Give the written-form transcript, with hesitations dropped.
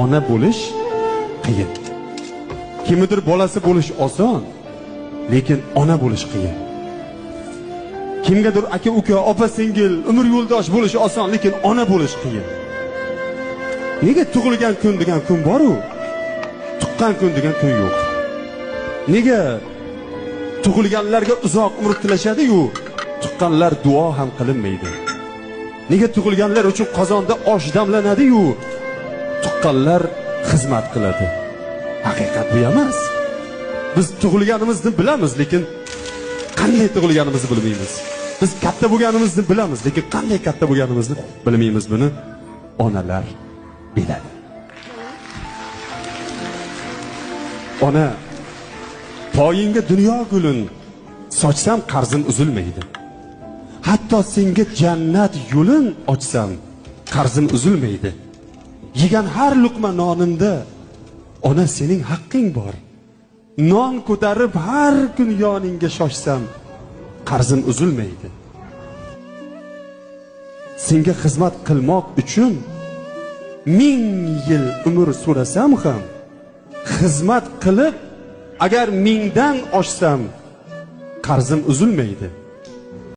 ona bo'lish qiyin. Kimnidir bolasi bo'lish oson, lekin ona bo'lish qiyin. Kimgadir aka uka, opa singil, umr yo'ldosh bo'lish oson, lekin ona bo'lish qiyin. Nega tug'ilgan kun degan kun bor-u, tuqqan kun degan kun yo'q? Nega tug'ilganlarga uzoq umr tilashadi-yu, tuqqanlar duo ham qilinmaydi? Nega tug'ilganlar uchun qozonda osh damlanadi-yu, tuqqanlar xizmat qiladi? Haqiqat bu emas. Biz tug'ilganimizni bilamiz, lekin qanday tug'ilganimizni bilmaymiz. Biz katta bo'lganimizni bilamiz, lekin qanday katta bo'lganimizni bilmaymiz. Buni onalar biladi. Ona, poyingga dunyo gulin sochsam qarzim uzilmaydi. Hatto senga jannat yo'lin ochsam qarzim uzilmaydi. Yegan har luqma nonimda ona sening haqqing bor. Non ko'tarib har kun yoningga shoshsam qarzim uzilmaydi. Senga xizmat qilmoq uchun 1000 yil umr so'rasam ham, xizmat qilib agar 1000 dan oshsam qarzim uzilmaydi.